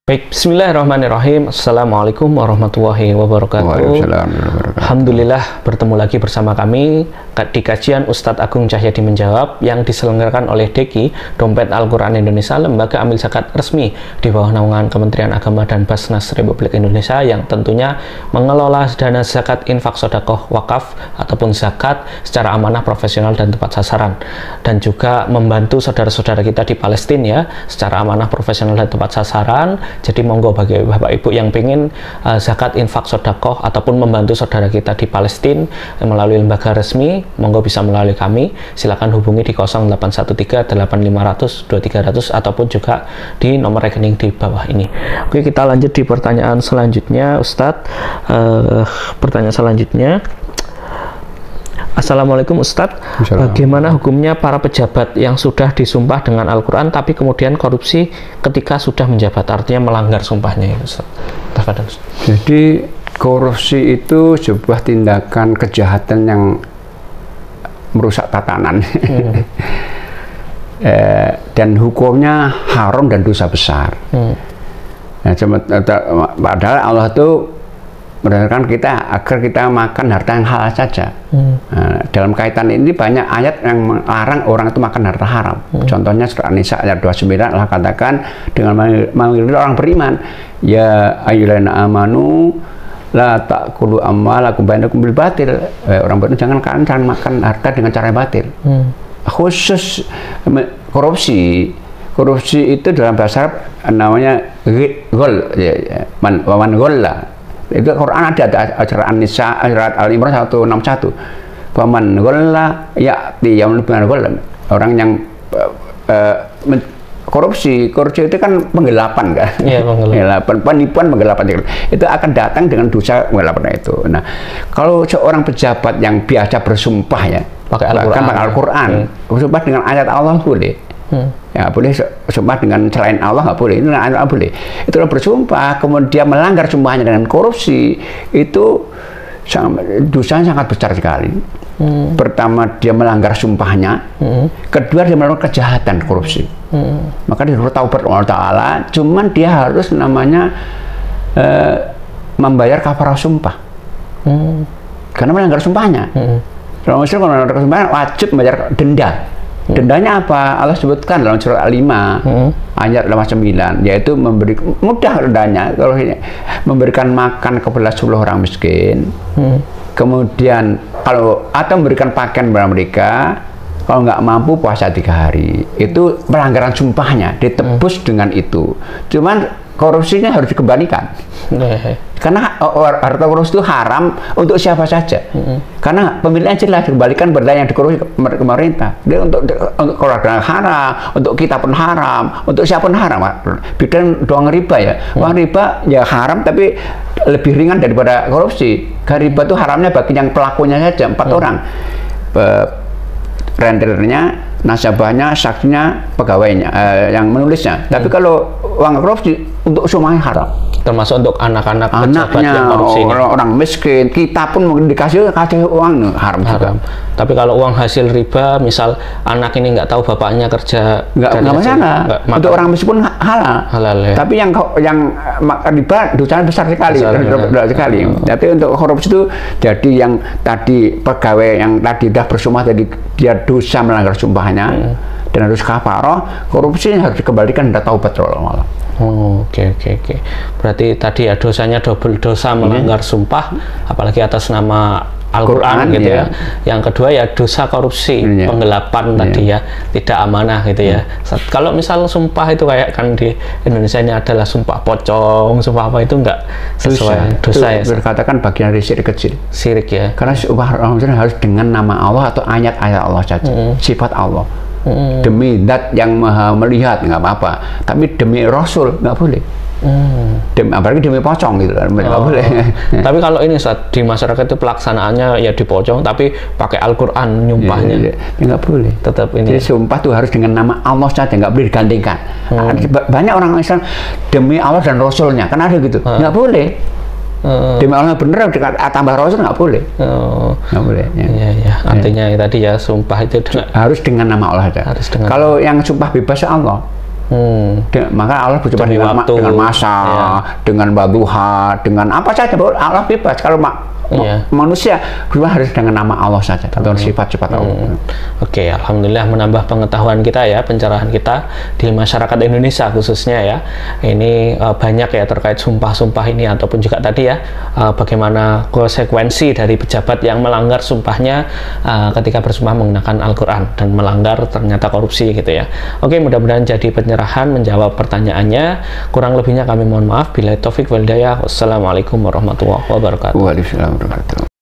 Baik, bismillahirrahmanirrahim. Assalamualaikum warahmatullahi wabarakatuh. Alhamdulillah bertemu lagi bersama kami di kajian Ustadz Agung Cahyadi Menjawab yang diselenggarakan oleh DEKI, Dompet Al-Quran Indonesia, lembaga amil zakat resmi di bawah naungan Kementerian Agama dan Basnas Republik Indonesia yang tentunya mengelola dana zakat, infak, sedekah, wakaf ataupun zakat secara amanah, profesional dan tepat sasaran, dan juga membantu saudara-saudara kita di Palestina ya secara amanah, profesional dan tepat sasaran. Jadi monggo bagi Bapak Ibu yang pengen zakat, infak, sedekah ataupun membantu saudara kita di Palestina melalui lembaga resmi, monggo bisa melalui kami. Silakan hubungi di 0813-8500-2300 ataupun juga di nomor rekening di bawah ini. Oke, kita lanjut di pertanyaan selanjutnya, Ustadz. Pertanyaan selanjutnya. Assalamualaikum Ustadz, bagaimana hukumnya para pejabat yang sudah disumpah dengan Al-Quran tapi kemudian korupsi ketika sudah menjabat, artinya melanggar sumpahnya itu Ustadz? Jadi korupsi itu sebuah tindakan kejahatan yang merusak tatanan dan hukumnya haram dan dosa besar. Nah, padahal Allah itu berdasarkan kita agar kita makan harta yang halal saja. Nah, dalam kaitan ini banyak ayat yang melarang orang itu makan harta haram. Contohnya surah An-Nisa ayat 29 Allah katakan dengan manggil orang beriman, ya ayyuhallazina amanu la ta'kulu amwalakum bainakum bil batil. Orang beriman jangan makan harta dengan cara batil. Khusus korupsi itu dalam bahasa Arab namanya ghul, man gholla. Itu Quran ada acara An-Nisa ayat Al-Imran 161. Faman ghalla ya'ti yaumil qiyamah. Orang yang korupsi itu kan penggelapan kan? Iya, penggelapan, penipuan, penggelapan. Itu akan datang dengan dosa penggelapan itu. Nah, kalau seorang pejabat yang biasa bersumpah ya, pakai Al-Quran, bersumpah dengan ayat Allah boleh. Ya boleh sumpah dengan selain Allah nggak boleh, itu nggak boleh. Itu bersumpah kemudian melanggar sumpahnya dengan korupsi, itu dosanya sangat besar sekali. Pertama dia melanggar sumpahnya, kedua dia melakukan kejahatan korupsi. Maka dia harus taubat Allah Taala, cuman dia harus namanya membayar kafarah sumpah karena melanggar sumpahnya. Kalau misalnya melanggar sumpahnya wajib membayar denda. Dendanya apa? Allah sebutkan dalam surah Al-5 ayat 59, yaitu mudah dendanya kalau memberikan makan kepada 10 orang miskin, kemudian atau memberikan pakaian kepada mereka, kalau nggak mampu puasa 3 hari. Itu pelanggaran sumpahnya, ditebus dengan itu. Cuman korupsinya harus dikembalikan. Karena harta korupsi itu haram untuk siapa saja. Karena pemilihan jelas dikembalikan berdaya yang dikorupsi ke pemerintah. Dia untuk keluarga haram, untuk kita pun haram, untuk siapa pun haram. Bidang doang riba ya. Uang riba ya haram tapi lebih ringan daripada korupsi. Karena riba itu haramnya bagi yang pelakunya saja 4 orang. Rendernya, nasabahnya, saksinya, pegawainya, yang menulisnya. Tapi kalau uang korupsi untuk semuanya haram. Termasuk untuk anak-anak pejabat yang korupsi ini. Orang miskin, kita pun mungkin kasih uang haram juga. Tapi kalau uang hasil riba, misal anak ini nggak tahu bapaknya kerja, nggak masalah. Untuk orang miskin pun halal. Ya. Tapi yang makan riba dosanya besar sekali, sekali. Tapi untuk korupsi itu jadi yang tadi pegawai yang tadi dah bersumpah tadi dia dosa melanggar sumpahnya dan harus kafarah, korupsi harus dikembalikan dan taubat Allah. Oke. Berarti tadi ya dosanya double dosa melanggar sumpah, apalagi atas nama Al-Quran gitu ya. Yang kedua ya dosa korupsi, penggelapan tadi ya, tidak amanah gitu ya. Kalau misal sumpah itu kayak kan di Indonesia ini adalah sumpah pocong, sumpah apa itu enggak sesuai dosa ya. Berkatakan bagian dari syirik kecil. Syirik ya. Karena sumpah harus dengan nama Allah atau ayat-ayat Allah saja, sifat Allah. Demi zat yang maha melihat nggak apa-apa, tapi demi Rasul nggak boleh. Apalagi demi pocong gitu kan, nggak boleh. Tapi kalau ini saat di masyarakat itu pelaksanaannya ya di pocong, tapi pakai Al-Quran nyumpahnya, nggak boleh. Tetap ini. Jadi sumpah tuh harus dengan nama Allah saja, nggak boleh digantikan. Banyak orang Islam demi Allah dan Rasulnya, kan ada gitu, nggak boleh. Demi Allah bener tambah Rasul nggak boleh. Nggak boleh. Ya. Artinya tadi ya sumpah itu harus dengan nama Allah saja. Kalau yang sumpah bebas Allah, Maka Allah berjumpa dengan masa, dengan wadduha, dengan apa saja. Allah bebas. Kalau manusia berjumpa harus dengan nama Allah saja atau sifat-sifat Allah. Oke, alhamdulillah menambah pengetahuan kita ya, pencerahan kita di masyarakat Indonesia khususnya ya. Ini banyak ya terkait sumpah-sumpah ini, ataupun juga tadi ya bagaimana konsekuensi dari pejabat yang melanggar sumpahnya ketika bersumpah menggunakan Al-Quran dan melanggar ternyata korupsi gitu ya. Oke, mudah-mudahan jadi pencerahan menjawab pertanyaannya. Kurang lebihnya kami mohon maaf. Billahi taufik wal hidayah. Wassalamualaikum warahmatullahi wabarakatuh. Waalaikumsalam warahmatullahi wabarakatuh.